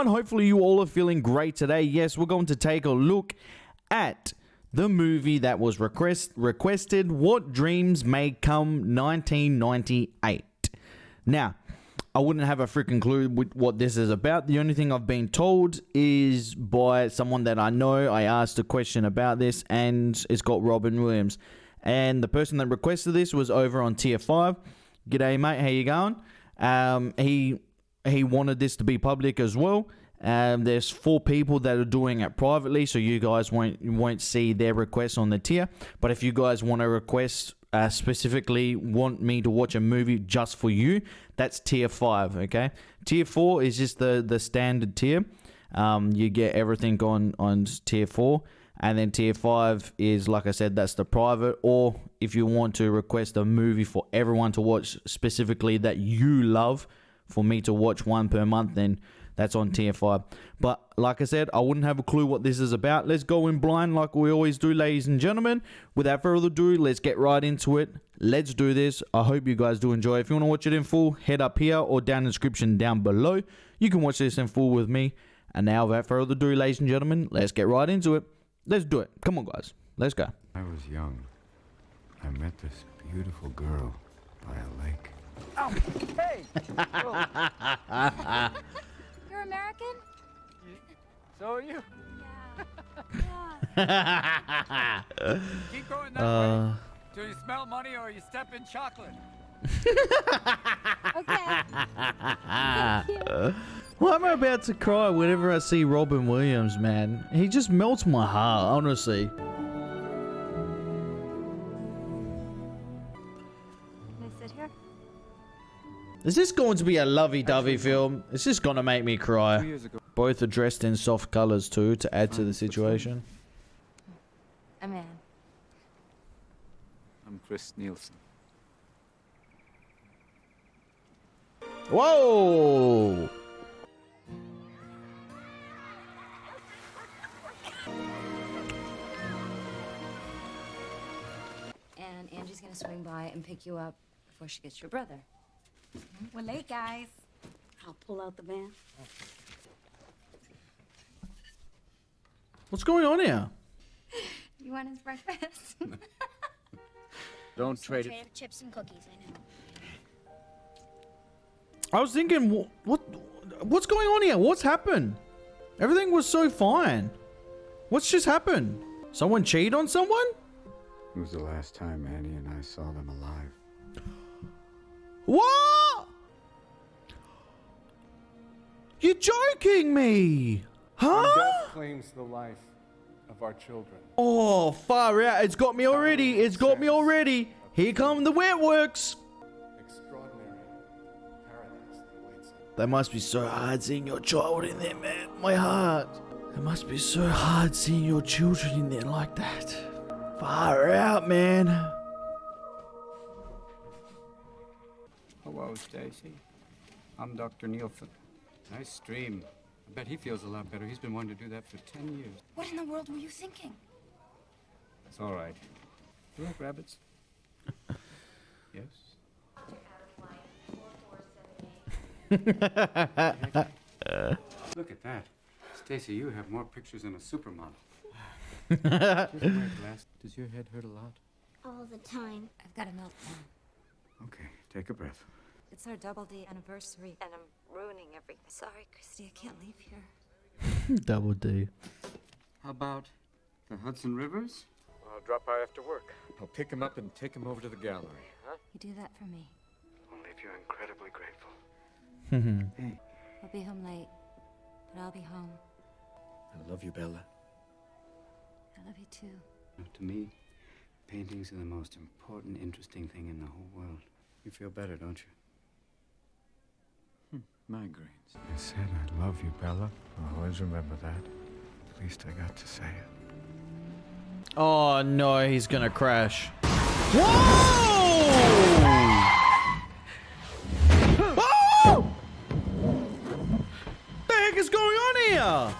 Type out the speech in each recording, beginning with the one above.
everyone? Hopefully you all are feeling great today. Yes, we're going to take a look at the movie that was requested, What Dreams May Come, 1998. Now, I wouldn't have a freaking clue with what this is about. The only thing I've been told is by someone that I know. I asked a question about this, and it's got Robin Williams. And the person that requested this was over on Tier 5. G'day, mate. How you going? He wanted this to be public as well. There's 4 people that are doing it privately, so you guys won't see their requests on the tier. But if you guys want to request specifically want me to watch a movie just for you, that's tier 5. Okay, tier 4 is just the standard tier. You get everything on tier 4, and then tier 5 is, like I said, that's the private. Or if you want to request a movie for everyone to watch specifically that you love, for me to watch one per month, then that's on tier 5. But like I said, I wouldn't have a clue what this is about. Let's go in blind like we always do, ladies and gentlemen. Without further ado, let's get right into it. Let's do this. I hope you guys do enjoy. If you want to watch it in full, head up here or down in the description down below. You can watch this in full with me. And now, without further ado, ladies and gentlemen, let's get right into it. Let's do it. Come on, guys. Let's go. I was young. I met this beautiful girl by a lake. Oh, hey! You're American? So are you. Yeah. Keep going that way till you smell money or you step in chocolate. Okay. Thank you. Well, I'm about to cry whenever I see Robin Williams, man. He just melts my heart, honestly. Can I sit here? Is this going to be a lovey-dovey film? It's just going to make me 2 cry. years ago. Both are dressed in soft colors too, to add to the situation. A man. I'm Chris Nielsen. Whoa! And Angie's gonna swing by and pick you up before she gets your brother. We're late, guys. I'll pull out the van. What's going on here? You want his breakfast? Don't trade Tray it. of chips and cookies, I know. I was thinking, what's going on here? What's happened? Everything was so fine. What's just happened? Someone cheated on someone? It was the last time Annie and I saw them alive. What? You're joking me? Huh? Death claims the life of our children. Oh, far out. It's got me already. It's got me already. Here come the wet works. Extraordinary paradise that awaits us. That must be so hard seeing your child in there, man. My heart. It must be so hard seeing your children in there like that. Far out, man. Hello, Stacy. I'm Dr. Nielsen. Nice stream. I bet he feels a lot better. He's been wanting to do that for 10 years. What in the world were you thinking? It's all right. You like rabbits? Yes. Look at that. Stacy, you have more pictures than a supermodel. Just wear glasses. Does your head hurt a lot? All the time. I've got a meltdown. Okay, take a breath. It's our double-D anniversary, and I'm ruining everything. Sorry, Christy, I can't leave here. Double D. How about the Hudson Rivers? I'll drop by after work. I'll pick him up and take him over to the gallery. Huh? You do that for me. Only if you're incredibly grateful. Hey, I'll be home late, but I'll be home. I love you, Bella. I love you too. to me, paintings are the most important, interesting thing in the whole world. You feel better, don't you? Migraines. I said I love you, Bella. I'll always remember that. At least I got to say it. Oh no, he's gonna crash. Whoa! Oh! The heck is going on here?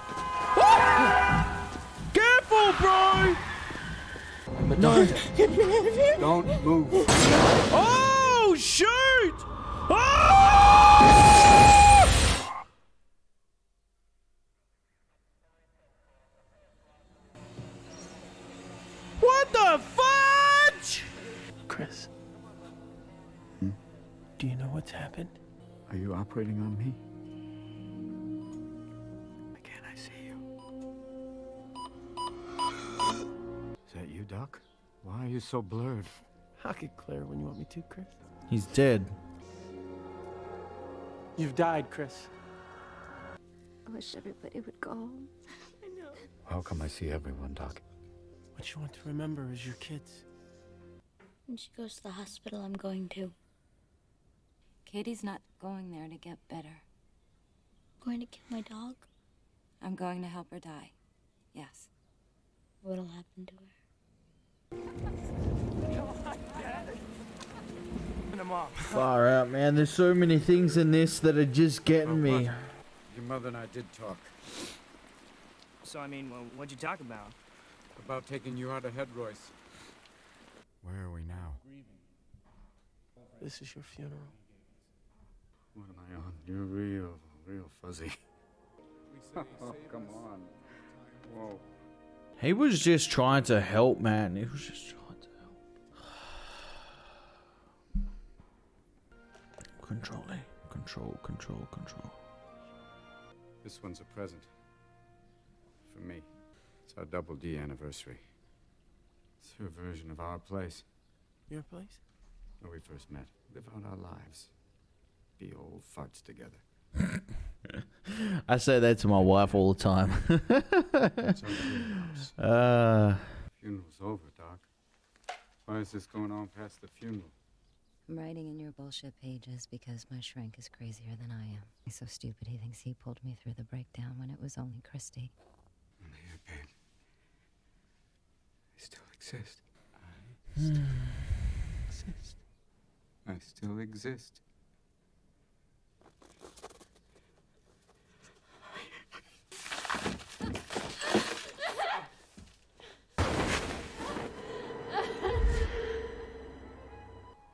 Oh! Careful, bro! No. Don't move. Oh, shoot! Oh! what's happened? Are you operating on me? Why can't I see you? Is that you, Doc? Why are you so blurred? I'll get clear when you want me to, Chris. He's dead. You've died, Chris. I wish everybody would go home. I know. How come I see everyone, Doc? What you want to remember is your kids. When she goes to the hospital, I'm going to. Katie's not going there to get better. Going to kill my dog? I'm going to help her die. Yes. What'll happen to her? Far out, man. There's so many things in this that are just getting me. Your mother and I did talk So, I mean, well, what'd you talk about? about taking you out ahead, Royce. Where are we now? This is your funeral. What am I on? You're real fuzzy. Oh, come on. Whoa. He was just trying to help, man. He was just trying to help. Control, eh? Control. This one's a present. For me. It's our Double D anniversary. It's her version of our place. Your place? Where we first met. Live out our lives. Be old farts together. I say that to my wife all the time. It's our funerals. Funeral's over, Doc. Why is this going on past the funeral? I'm writing in your bullshit pages because my shrink is crazier than I am. He's so stupid he thinks he pulled me through the breakdown when it was only Christy. Yeah, babe. I still exist. I still exist.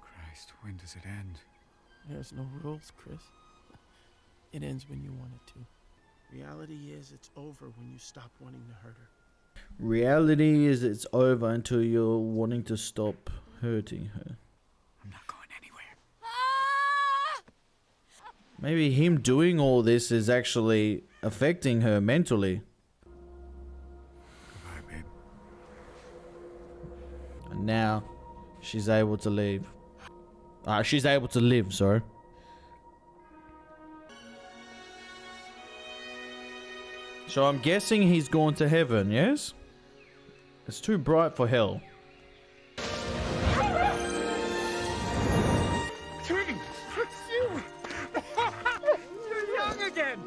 Christ, when does it end? There's no rules, Chris. It ends when you want it to. Reality is it's over when you stop wanting to hurt her. Reality is it's over until you're wanting to stop hurting her. I'm not going anywhere. Maybe him doing all this is actually affecting her mentally. Goodbye, babe. And now she's able to leave. She's able to live, sorry. So I'm guessing he's gone to heaven, yes? It's too bright for hell. Twiggy, it's you! You're young again!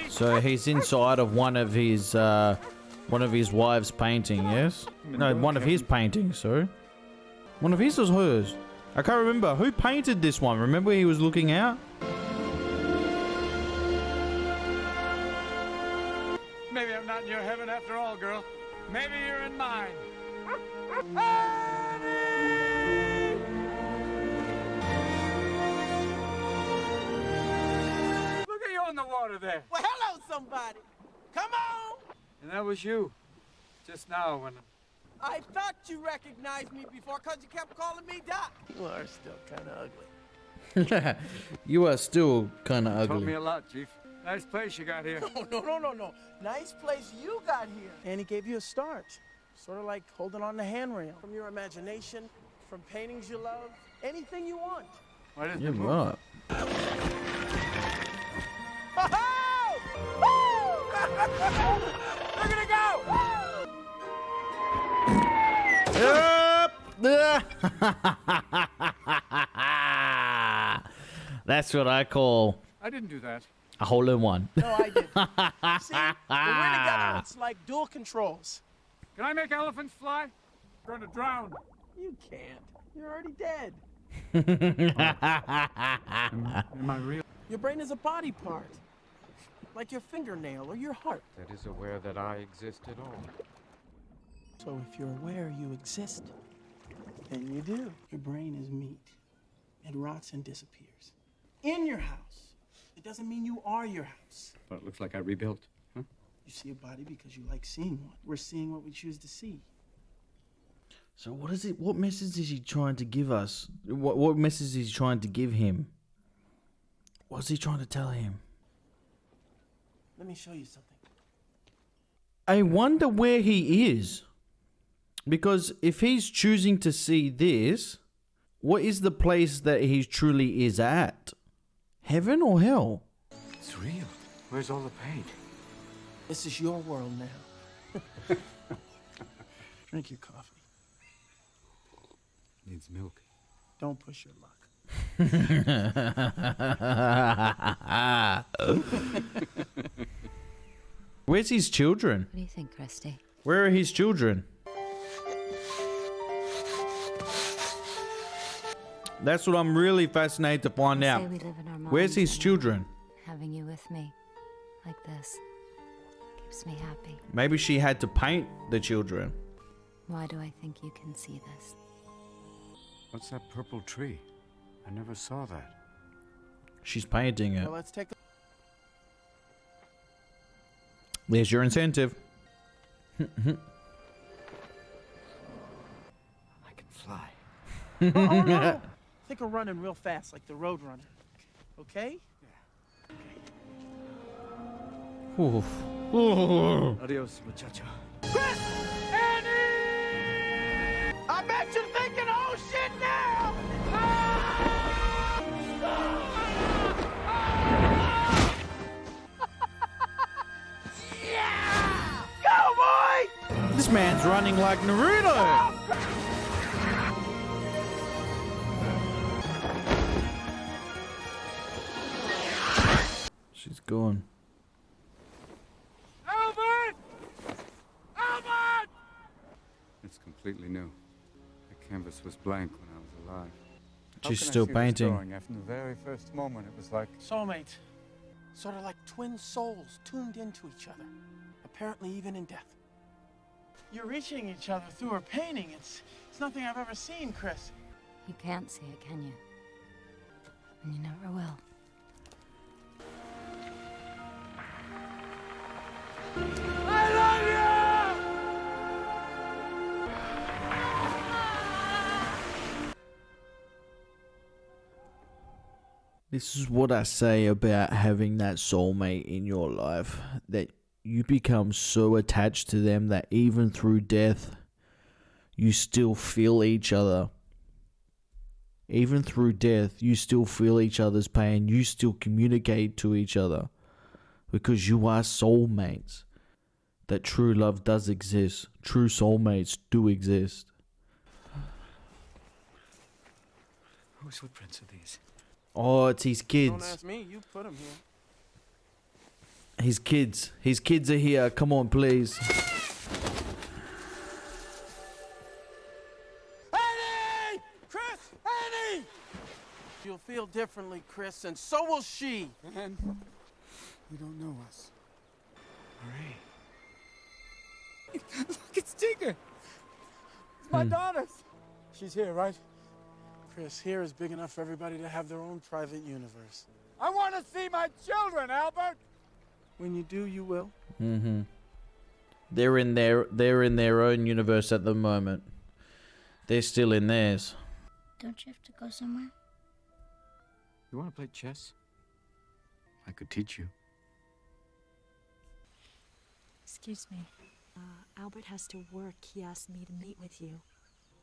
So he's inside of one of his wife's painting, yes? No, one of his paintings, sorry. One of his or hers? I can't remember. Who painted this one? Remember he was looking out? Maybe I'm not in your heaven after all, girl. Maybe you're in mine. Look at you on the water there. Well, hello, somebody. Come on. And that was you. Just now when... I thought you recognized me before because you kept calling me Doc. You are still kind of ugly. You are still kind of Told me ugly. a lot, Chief. Nice place you got here. No. Nice place you got here. And he gave you a start. Sort of like holding on the handrail. From your imagination, from paintings you love, anything you want. Why didn't You're you move? right. Look at it go! That's what I call I didn't do that. a hole in one. No, I did. See, when we're together, it's like dual controls. Can I make elephants fly? I'm going to drown. You can't. You're already dead. Am I real? Your brain is a body part. Like your fingernail or your heart. That is aware that I exist at all. So if you're aware you exist, then you do. Your brain is meat. It rots and disappears. In your house. It doesn't mean you are your house. But it looks like I rebuilt. Huh? You see a body because you like seeing one. We're seeing what we choose to see. So what is it? What message is he trying to give us? What message is he trying to give him? What's he trying to tell him? Let me show you something. I wonder where he is. Because if he's choosing to see this, what is the place that he truly is at? Heaven or hell? It's real. Where's all the paint? This is your world now. Drink your coffee. Needs milk. Don't push your luck. Where's his children? What do you think, Christy? Where are his children? That's what I'm really fascinated to find out. Say we live in our Where's his minds, and children? Having you with me, like this, keeps me happy. Maybe she had to paint the children. Why do I think you can see this? What's that purple tree? I never saw that. She's painting it. Well, let's take a... There's your incentive. I can fly. Oh, no. Think of running real fast, like the Road Runner. Okay? Oof. Ooh. Adios, muchacho. I bet you're thinking, oh shit now! Yeah! Go, boy! This man's running like Naruto. She's gone. Albert! Albert! It's completely new. The canvas was blank when I was alive. How She's can I still see this painting. drawing? From the very first moment, it was like... Soulmates. Sort of like twin souls tuned into each other. Apparently even in death. You're reaching each other through her painting. It's nothing I've ever seen, Chris. You can't see it, can you? And you never will. I love you! This is what I say about having that soulmate in your life. That you become so attached to them that even through death, you still feel each other. Even through death, you still feel each other's pain. You still communicate to each other. Because you are soulmates. That true love does exist. True soulmates do exist. Whose footprints are these? Oh, it's his Don't kids. ask me. You put them here. His kids. His kids are here. Come on, please. Annie! Chris! Annie! You'll feel differently, Chris, and so will she. Man, you don't know us. Marie. Look, it's Tigger! It's my daughter's! She's here, right? Chris, here is big enough for everybody to have their own private universe. I want to see my children, Albert! When you do, you will. Mm-hmm. They're in their own universe at the moment. They're still in theirs. Don't you have to go somewhere? You want to play chess? I could teach you. Excuse me. Albert has to work. He asked me to meet with you.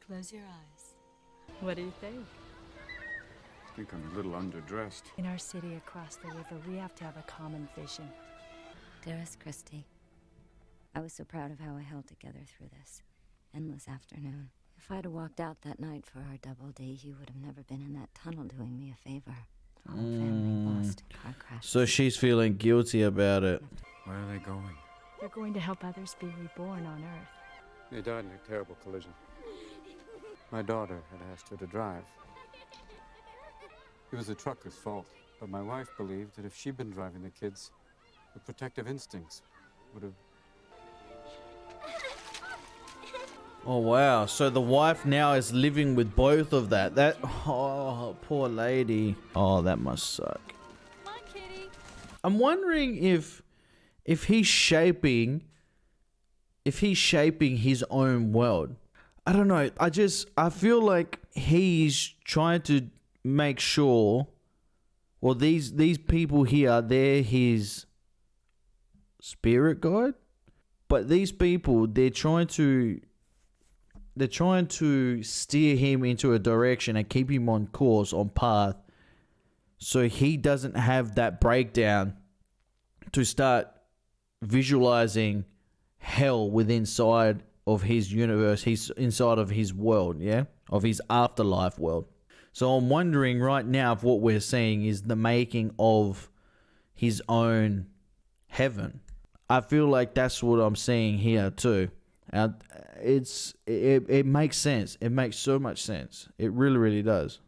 Close your eyes. What do you think? I think I'm a little underdressed. In our city across the river, we have to have a common vision. Dearest Christy, I was so proud of how I held together through this endless afternoon. If I'd have walked out that night for our double date, you would have never been in that tunnel doing me a favor. The whole family lost in car crash. So she's feeling guilty about it. Where are they going? They're going to help others be reborn on Earth. They died in a terrible collision. My daughter had asked her to drive. It was the trucker's fault, but my wife believed that if she'd been driving the kids, the protective instincts would have... Oh wow, so the wife now is living with both of that. Oh, poor lady. Oh, that must suck. Come on, kitty. I'm wondering if he's shaping his own world. I don't know. I feel like he's trying to make sure, well, these people here, they're his spirit guide, but these people, they're trying to steer him into a direction and keep him on course, on path, so he doesn't have that breakdown to start visualizing hell within inside of his universe, he's inside of his world, yeah, of his afterlife world. So I'm wondering right now if what we're seeing is the making of his own heaven. I feel like that's what I'm seeing here too. And it makes sense. It makes so much sense. It really, really does.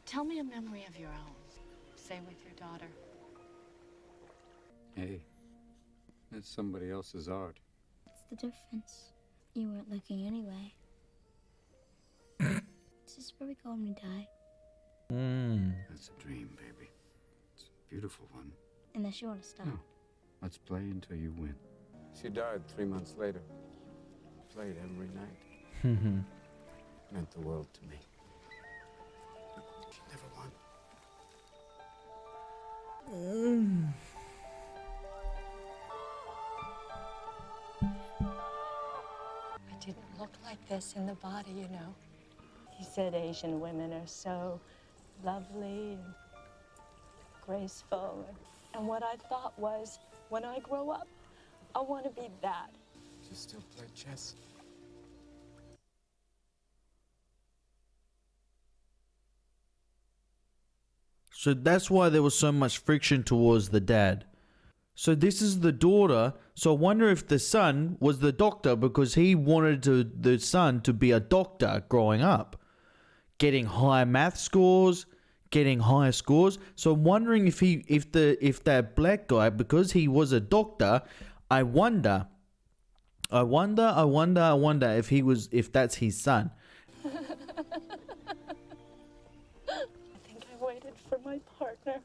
Tell me a memory of your own. Say with your daughter. Hey, that's somebody else's art. What's the difference? You weren't looking anyway. Is this where we go when we die? That's a dream, baby. It's a beautiful one. Unless you want to stop. No. Let's play until you win. She died 3 months later. Played every night. Meant the world to me. She never won. I didn't look like this in the body, you know. He said Asian women are so lovely and graceful. And what I thought was, when I grow up, I want to be that. You still play chess? So that's why there was so much friction towards the dad. So this is the daughter. So I wonder if the son was the doctor because he wanted the son to be a doctor growing up. Getting high math scores, getting high scores. So I'm wondering if that black guy, because he was a doctor, I wonder if that's his son. I think I waited for my partner.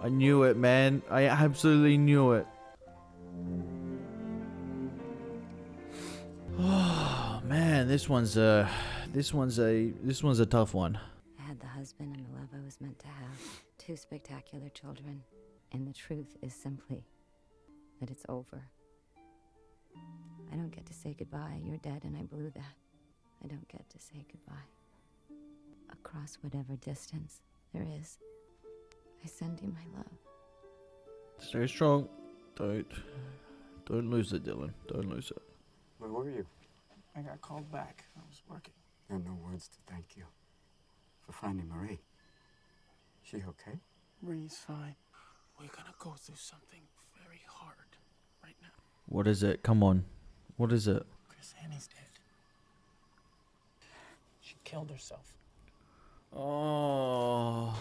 I knew it, man. I absolutely knew it. Oh man, this one's a tough one. I had the husband and the love I was meant to have. 2 spectacular children. And the truth is simply that it's over. I don't get to say goodbye. You're dead and I blew that. I don't get to say goodbye. Across whatever distance there is, I send you my love. Stay strong. Don't lose it, Dylan. Don't lose it. Where were you? I got called back. I was working. There are no words to thank you for finding Marie. She okay? Marie's fine. We're gonna go through something very hard right now. What is it? Come on. What is it? Chris Annie's dead. She killed herself. Oh.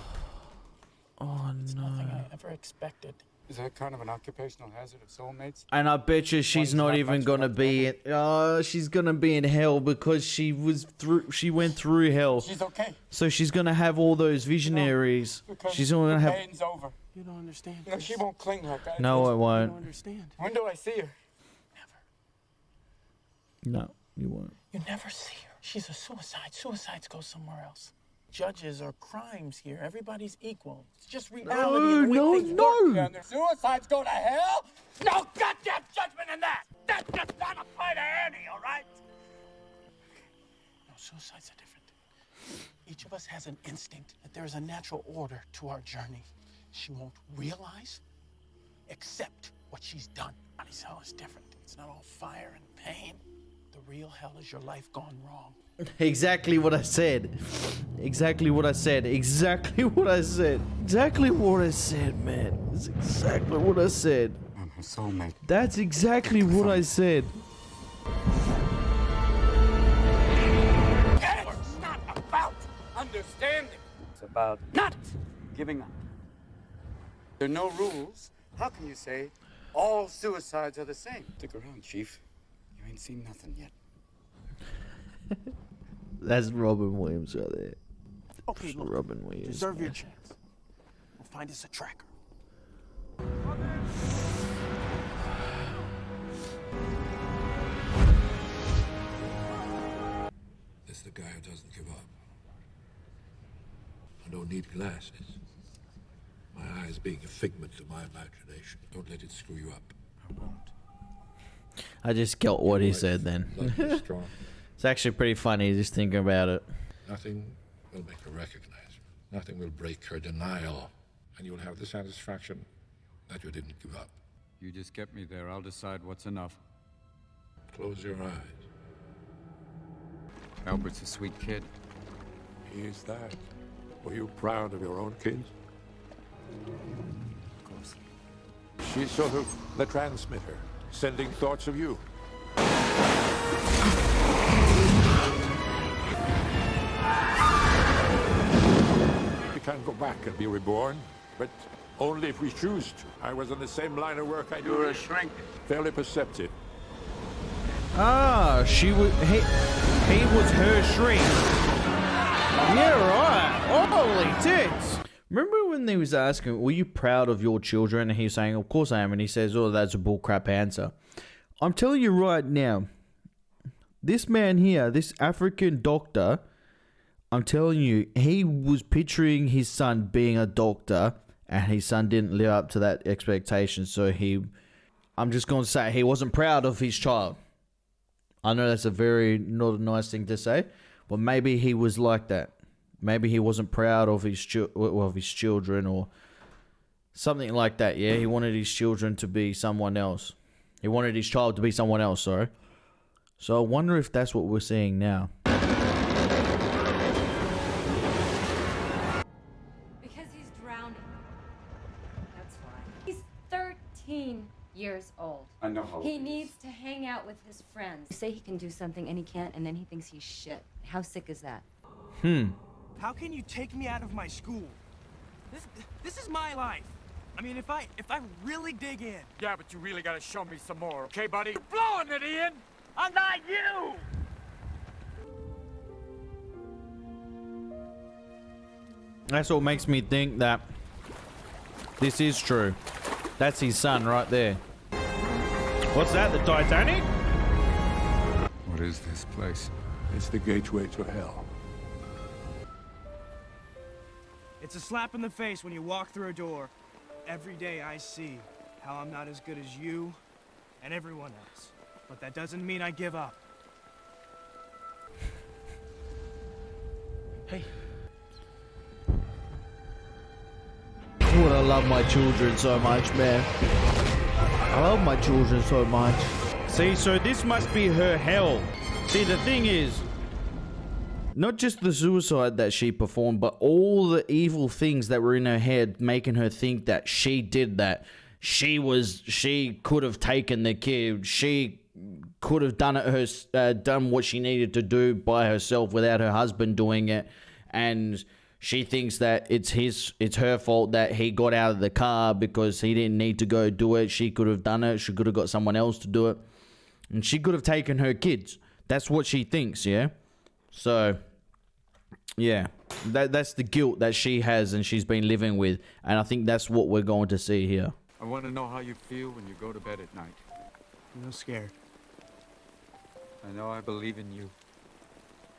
Oh It's no. nothing I ever expected. Is that kind of an occupational hazard of soulmates? And I bet you she's not even gonna be in. She's gonna be in hell because she went through hell. She's okay. So she's gonna have all those visionaries. Because She's gonna have. pain's over. You don't understand. You know, she won't cling like that. No, I You won't. don't understand. When do I see her? Never. No, you won't. You never see her. She's a suicide. Suicides go somewhere else. Judges are crimes here. Everybody's equal. It's just reality. and the way things work. And the suicides go to hell? No goddamn judgment in that! That's just not apply to Annie, all right? No, suicides are different. Each of us has an instinct that there is a natural order to our journey. She won't realize, accept what she's done. Annie's hell is different. It's not all fire and pain. The real hell is your life gone wrong. Exactly what I said. Exactly what I said. Exactly what I said. Exactly what I said, man. That's exactly what I said. I'm her soulmate. That's exactly what I said. It's not about understanding. It's about not giving up. There are no rules. How can you say all suicides are the same? Stick around, Chief. You ain't seen nothing yet. That's Robin Williams right there. Okay, look. Robin Williams. Deserve man. your chance. We'll find us a tracker. the guy who doesn't give up. I don't need glasses. My eyes being a figment of my imagination. Don't let it screw you up. I won't. I just got what he said then. Strong. It's actually pretty funny just thinking about it. Nothing will make her recognize her. Nothing will break her denial. And you'll have the satisfaction that you didn't give up. You just get me there. I'll decide what's enough. Close your eyes. Albert's a sweet kid. He is that. Were you proud of your own kids? Of course. She's sort of the transmitter, sending thoughts of you. We can go back and be reborn, but only if we choose to. I was on the same line of work I do. You're a shrink. Fairly perceptive. Ah, he was her shrink. Yeah, right. Holy tits. Remember when they was asking, were you proud of your children? And he's saying, of course I am. And he says, oh, that's a bullcrap answer. I'm telling you right now, this man here, this African doctor, I'm telling you, he was picturing his son being a doctor, and his son didn't live up to that expectation. So I'm just going to say, he wasn't proud of his child. I know that's not a nice thing to say, but maybe he was like that. Maybe he wasn't proud of his children or something like that. Yeah, he wanted his children to be someone else. He wanted his child to be someone else, sorry. So I wonder if that's what we're seeing now. Because he's drowning. That's why. He's 13 years old. I know how He needs to hang out with his friends. You say he can do something and he can't, and then he thinks he's shit. How sick is that? How can you take me out of my school? This is my life. I mean, if I really dig in. Yeah, but you really gotta show me some more, okay, buddy? Blowing it, Ian! I'm not you! That's what makes me think that this is true. That's his son right there. What's that, the Titanic? What is this place? It's the gateway to hell. It's a slap in the face when you walk through a door. Every day I see how I'm not as good as you and everyone else. But that doesn't mean I give up. Hey. God, I love my children so much, man. I love my children so much. See, so this must be her hell. See, the thing is, not just the suicide that she performed, but all the evil things that were in her head making her think that she did that. She could have taken the kid. She could have done it done what she needed to do by herself without her husband doing it. And she thinks that it's her fault that he got out of the car because he didn't need to go do it. She could have done it. She could have got someone else to do it. And she could have taken her kids. That's what she thinks, yeah? So, yeah, that's the guilt that she has and she's been living with. And I think that's what we're going to see here. I want to know how you feel when you go to bed at night. I'm no scared. I know I believe in you.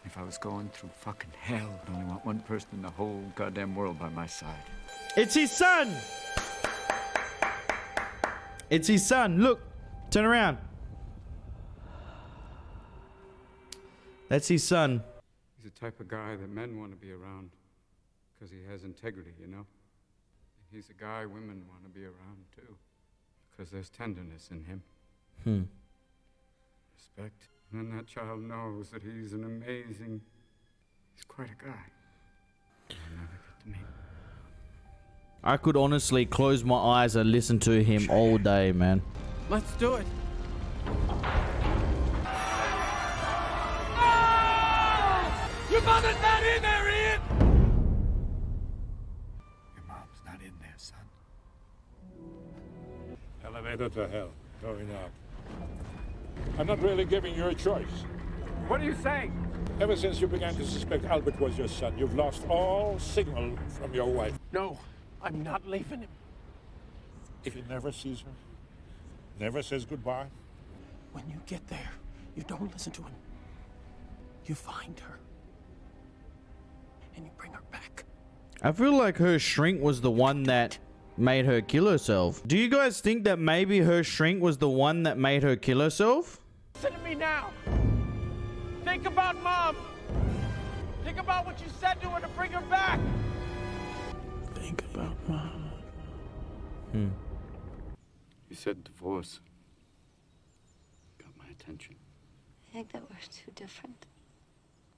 If I was going through fucking hell, I'd only want one person in the whole goddamn world by my side. It's his son! It's his son. Look, turn around. That's his son. He's the type of guy that men want to be around because he has integrity, you know? He's a guy women want to be around, too, because there's tenderness in him. Respect. And then that child knows that he's quite a guy. I'll never get to meet him. I could honestly close my eyes and listen to him all day, man. Let's do it. Your mother's not in there, Ian! Your mom's not in there, son. Elevator to hell. Going up. I'm not really giving you a choice. What are you saying? Ever since you began to suspect Albert was your son, you've lost all signal from your wife. No, I'm not leaving him. If he never sees her, never says goodbye. When you get there, you don't listen to him. You find her. Can you bring her back? I feel like her shrink was the one that made her kill herself. Do you guys think that maybe her shrink was the one that made her kill herself? Listen to me now. Think about Mom. Think about what you said to her to bring her back. Think about Mom. You said divorce. Got my attention. I think that we're too different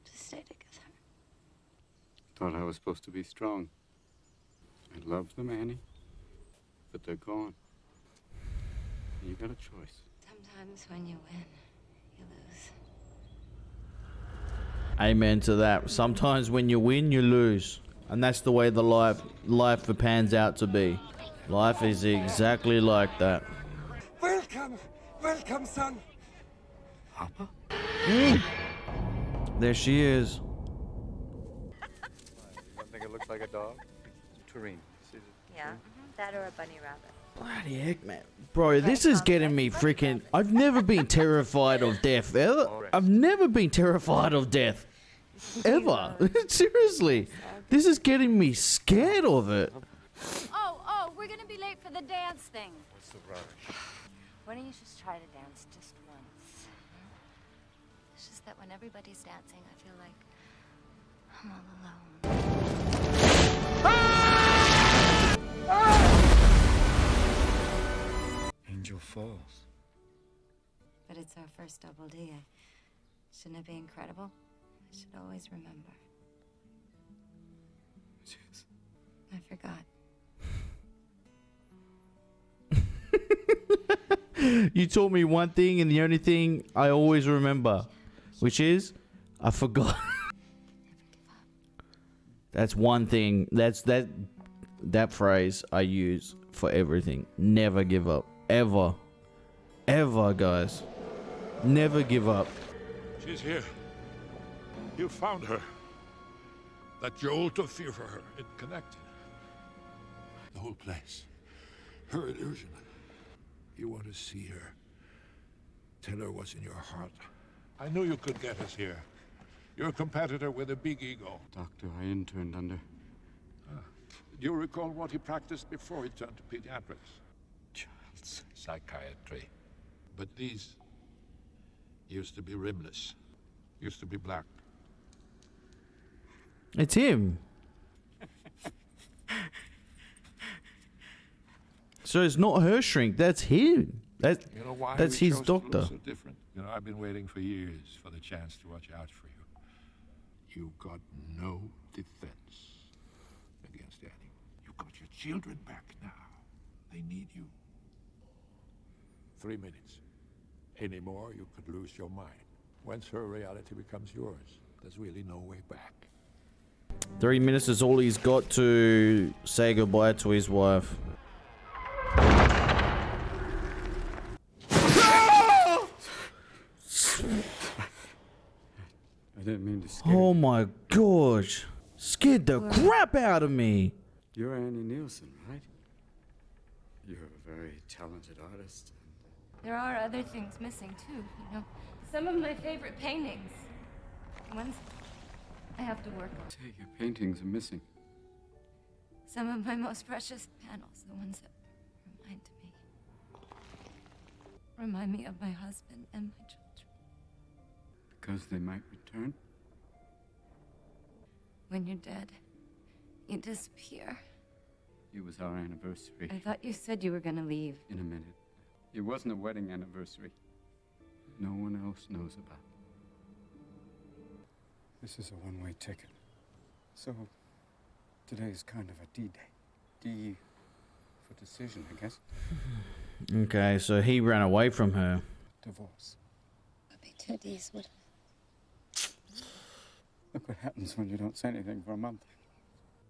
to stay together. Thought I was supposed to be strong. I love them, Annie. But they're gone. You got a choice. Sometimes when you win, you lose. Amen to that. Sometimes when you win, you lose. And that's the way the life pans out to be. Life is exactly like that. Welcome! Welcome, son! Papa? There she is. I think it looks like a dog. Tureen. Yeah, that or a bunny rabbit. Bloody heck, man. Bro, this is getting me freaking... I've never been terrified of death. I've never been terrified of death. Ever. Seriously. This is getting me scared of it. Oh, we're gonna be late for the dance thing. What's the rush? Why don't you just try to dance just once? It's just that when everybody's dancing, I feel like I'm all alone. Angel Falls. But it's our first double D. Shouldn't it be incredible? I should always remember. Yes. I forgot. You taught me one thing, and the only thing I always remember, which is, I forgot. That's one thing. That phrase I use for everything. Never give up. Ever. Ever, guys. Never give up. She's here. You found her. That jolt of fear for her, it connected. The whole place. Her illusion. You want to see her. Tell her what's in your heart. I knew you could get us here. You're a competitor with a big ego. Doctor I interned under. Do you recall what he practiced before he turned to pediatrics? Child's Psychiatry. But these used to be rimless. Used to be black. It's him. So it's not her shrink. That's him. That's his doctor. So different. I've been waiting for years for the chance to watch out for you. You've got no defense against Annie. You've got your children back now. They need you. 3 minutes. Any more, you could lose your mind. Once her reality becomes yours, there's really no way back. 3 minutes is all he's got to say goodbye to his wife. I didn't mean to scare Oh you. my gosh. Scared the crap out of me. You're Annie Nielsen, right? You're a very talented artist. There are other things missing too, you know. Some of my favorite paintings. Ones I have to work on. Say, your paintings are missing. Some of my most precious panels, the ones that remind me of my husband and my children. Because they might return? When you're dead, you disappear. It was our anniversary. I thought you said you were gonna leave. In a minute. It wasn't a wedding anniversary. No one else knows about. This is a one-way ticket. So, today's kind of a D-Day. D for decision, I guess. Okay, so he ran away from her. Divorce. It'd be 2 Ds, wouldn't it? Look what happens when you don't say anything for a month.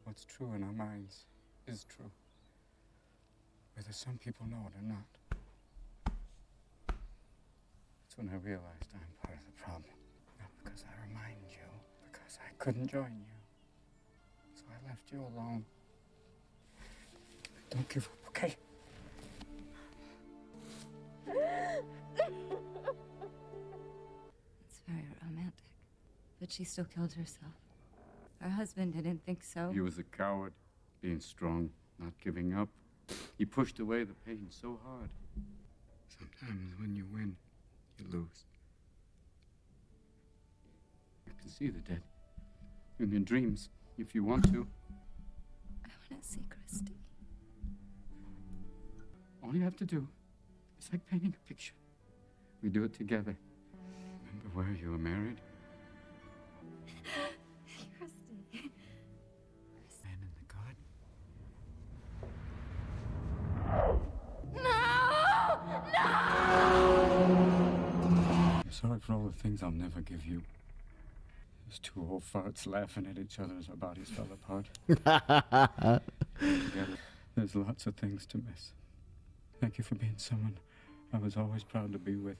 What's true in our minds is true. Whether some people know it or not. That's when I realized I'm part of the problem. Not because I remind you, because I couldn't join you. So I left you alone. Don't give up, okay? It's very romantic. But she still killed herself. Her husband didn't think so. He was a coward, being strong, not giving up. He pushed away the pain so hard. Sometimes when you win, you lose. You can see the dead in your dreams if you want to. I want to see Christy. All you have to do is like painting a picture. We do it together. Remember where you were married? Christy. Man in the garden. No! I'm sorry for all the things I'll never give you. There's two old farts laughing at each other as our bodies fell apart. Together, there's lots of things to miss. Thank you for being someone I was always proud to be with.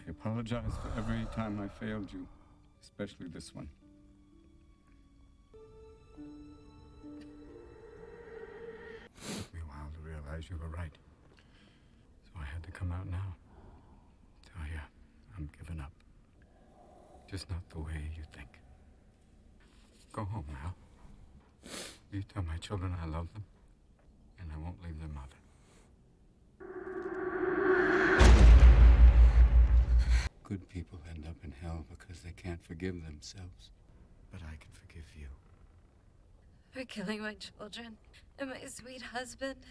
I apologize for every time I failed you, especially this one. It took me a while to realize you were right. So I had to come out now. Tell you, I'm giving up. Just not the way you think. Go home, Al. You tell my children I love them, and I won't leave their mother. Good people end up in hell because they can't forgive themselves. But I can forgive you. For killing my children and my sweet husband.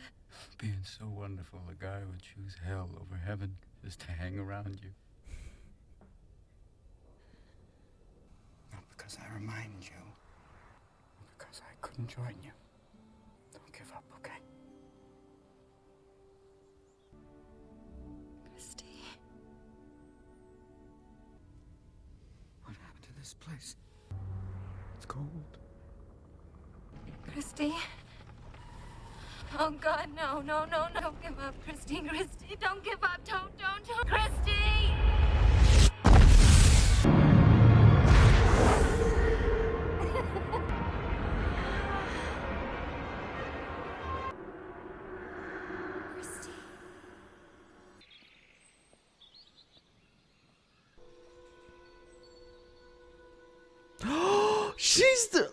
Being so wonderful, a guy would choose hell over heaven just to hang around you. Not because I remind you, but because I couldn't join you. Don't give up, okay? Christy. What happened to this place? It's cold. Christy. Oh God, no, no, no, no. Don't give up, Christy. Christy, don't give up. Don't. Christy! Christy. She's the...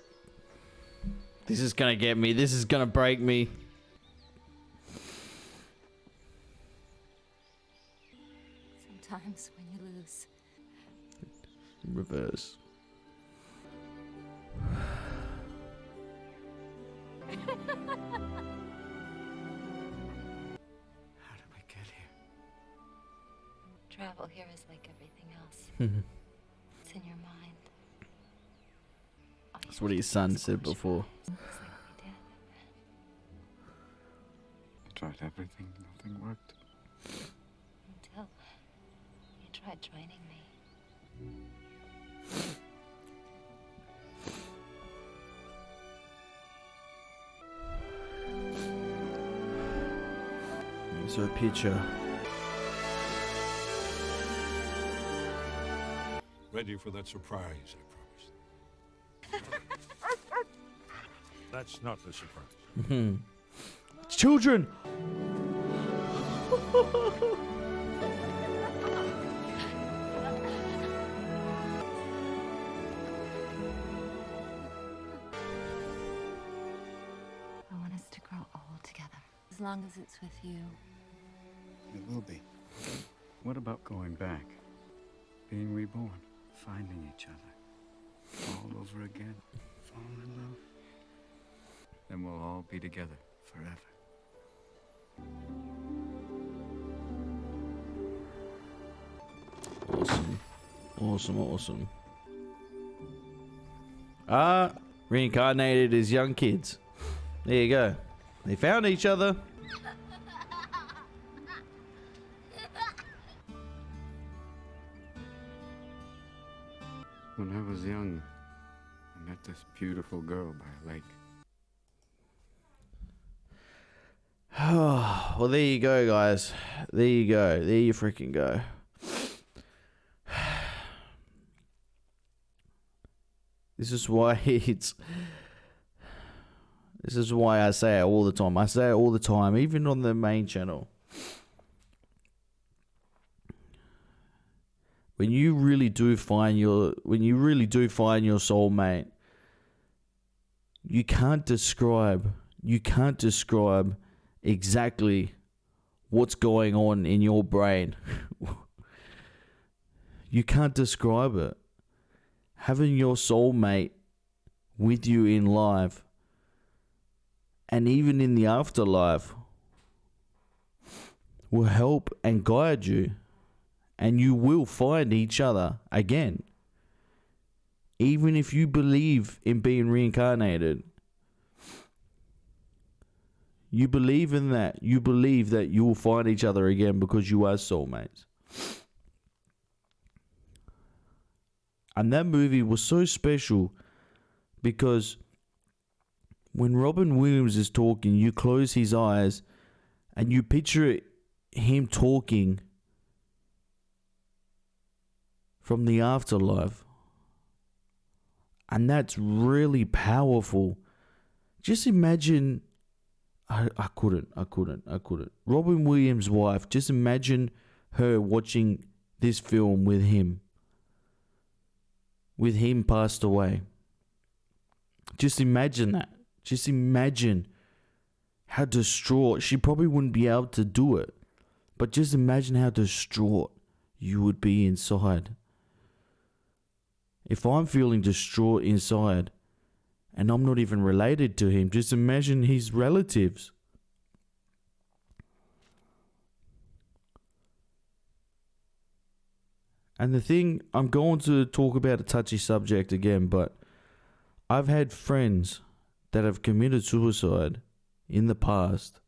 This is gonna get me. This is gonna break me. Sometimes when you lose. Reverse. How did we get here? Travel here is like everything else. It's in your mind. That's what his son said before. I tried everything, nothing worked. Until you tried joining me. Here's a picture. Ready for that surprise, I promised. That's not the surprise. Children! I want us to grow old together. As long as it's with you. It will be. What about going back? Being reborn? Finding each other? All over again? Falling in love? Then we'll all be together forever. Awesome. Reincarnated as young kids. There you go. They found each other. When I was young, I met this beautiful girl by a lake. Well, there you go, guys. There you go. There you freaking go. This is why it's... This is why I say it all the time. I say it all the time, even on the main channel. When you really do find your soulmate, you can't describe exactly what's going on in your brain. You can't describe it. Having your soulmate with you in life and even in the afterlife will help and guide you, and you will find each other again. Even if you believe in being reincarnated, you believe in that. You believe that you will find each other again because you are soulmates. And that movie was so special because when Robin Williams is talking, you close his eyes and you picture him talking from the afterlife. And that's really powerful. Just imagine, I couldn't. Robin Williams' wife, just imagine her watching this film with him passed away. Just imagine that. Just imagine how distraught. She probably wouldn't be able to do it. But just imagine how distraught you would be inside. If I'm feeling distraught inside and I'm not even related to him, just imagine his relatives. And the thing, I'm going to talk about a touchy subject again, but I've had friends that have committed suicide in the past.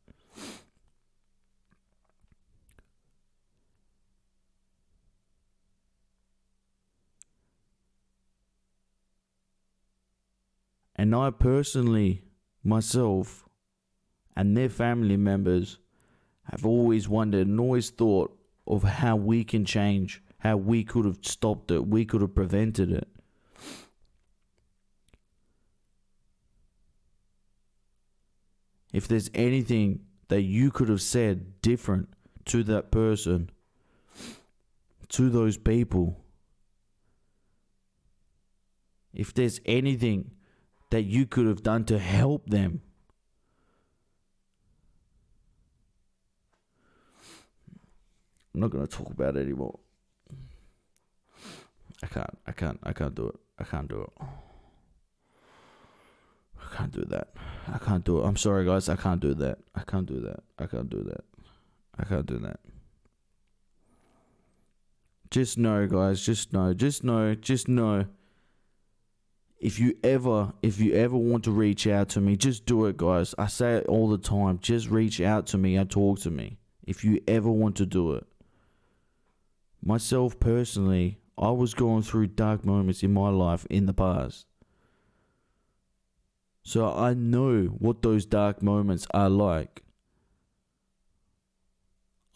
And I personally, myself, and their family members have always wondered and always thought of how we can change, how we could have stopped it, we could have prevented it. If there's anything that you could have said different to that person, to those people, if there's anything that you could have done to help them, I'm not going to talk about it anymore. I can't do it. I can't do it. I can't do that. I can't do it. I'm sorry, guys. I can't do that. I can't do that. I can't do that. I can't do that. Just know, guys. Just know. If you ever want to reach out to me, just do it, guys. I say it all the time. Just reach out to me and talk to me. If you ever want to do it. Myself, personally, I was going through dark moments in my life in the past. So I know what those dark moments are like.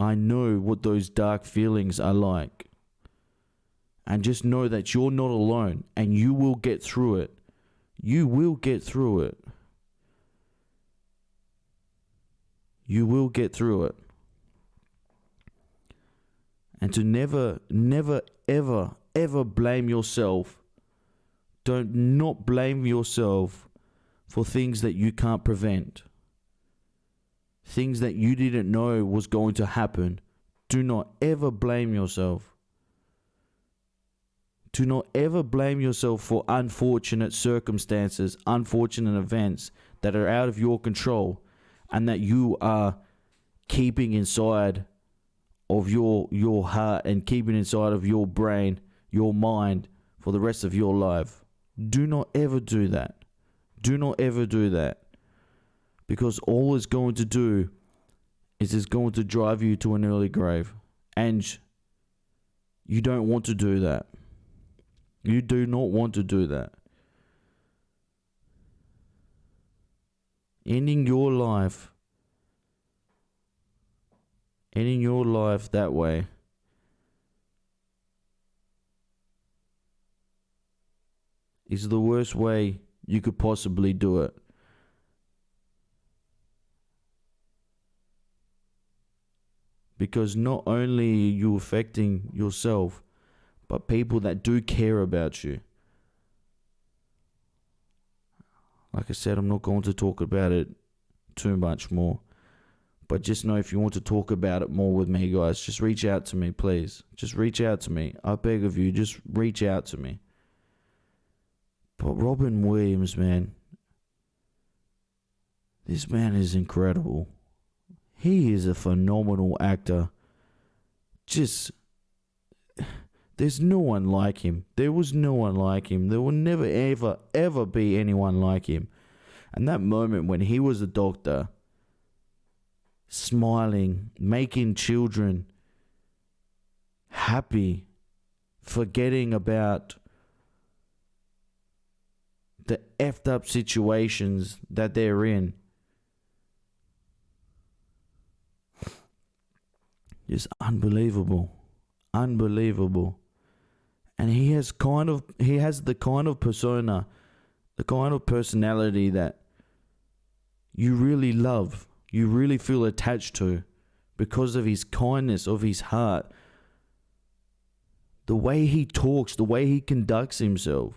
I know what those dark feelings are like. And just know that you're not alone and you will get through it. You will get through it. You will get through it. And to never, ever blame yourself. Not blame yourself for things that you can't prevent. Things that you didn't know was going to happen. Do not ever blame yourself. Do not ever blame yourself for unfortunate circumstances, unfortunate events that are out of your control and that you are keeping inside of your heart and keeping inside of your brain, your mind for the rest of your life. Do not ever do that. Do not ever do that. Because all it's going to do is it's going to drive you to an early grave. And you don't want to do that. You do not want to do that. Ending your life that way is the worst way you could possibly do it. Because not only are you affecting yourself, but people that do care about you. Like I said, I'm not going to talk about it too much more. But just know, if you want to talk about it more with me, guys, just reach out to me, please. Just reach out to me. I beg of you, just reach out to me. But Robin Williams, man, this man is incredible. He is a phenomenal actor. Just, there's no one like him. There was no one like him. There will never, ever, ever be anyone like him. And that moment when he was a doctor, smiling, making children happy, forgetting about the effed up situations that they're in. Just unbelievable. Unbelievable. And he has the kind of persona, the kind of personality that you really love, you really feel attached to, because of his kindness, of his heart, the way he talks, the way he conducts himself.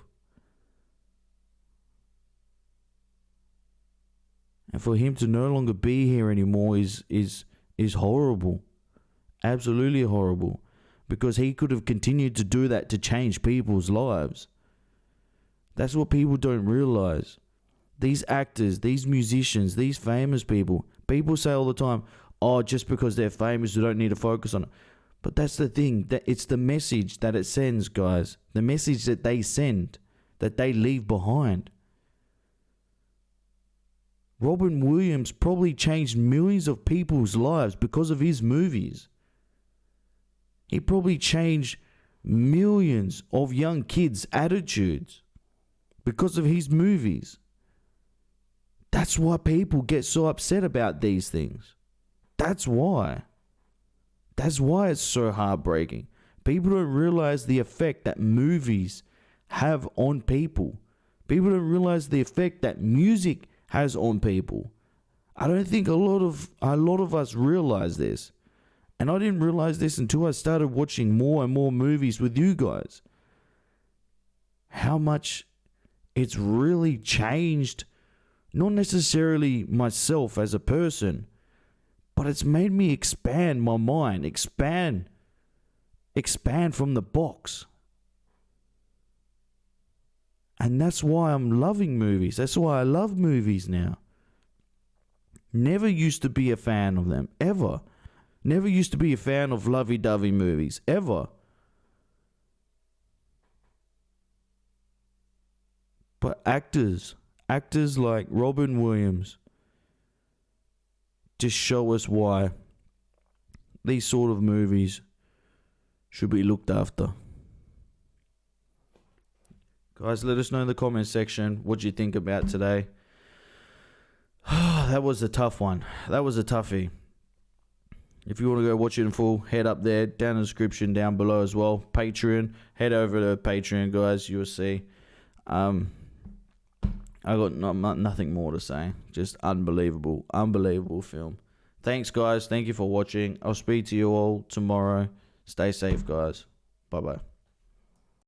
And for him to no longer be here anymore is horrible. Absolutely horrible. Because he could have continued to do that to change people's lives. That's what people don't realize. These actors, these musicians, these famous people say all the time, oh, just because they're famous, we don't need to focus on it. But that's the thing, that it's the message that it sends, guys. The message that they send, that they leave behind. Robin Williams probably changed millions of people's lives because of his movies. He probably changed millions of young kids' attitudes because of his movies. That's why people get so upset about these things. That's why. That's why it's so heartbreaking. People don't realize the effect that movies have on people. People don't realize the effect that music has on people. I don't think a lot of us realize this. And I didn't realize this until I started watching more and more movies with you guys. How much it's really changed, not necessarily myself as a person, but it's made me expand my mind, expand from the box. And that's why I'm loving movies. That's why I love movies now. Never used to be a fan of them, ever. Never used to be a fan of lovey-dovey movies, ever. But actors like Robin Williams just show us why these sort of movies should be looked after. Guys, let us know in the comment section what you think about today. That was a tough one. That was a toughie. If you want to go watch it in full, head up there, down in the description down below as well. Patreon, head over to Patreon, guys. You'll see. I got nothing more to say. Just unbelievable film. Thanks, guys. Thank you for watching. I'll speak to you all tomorrow. Stay safe, guys. Bye-bye.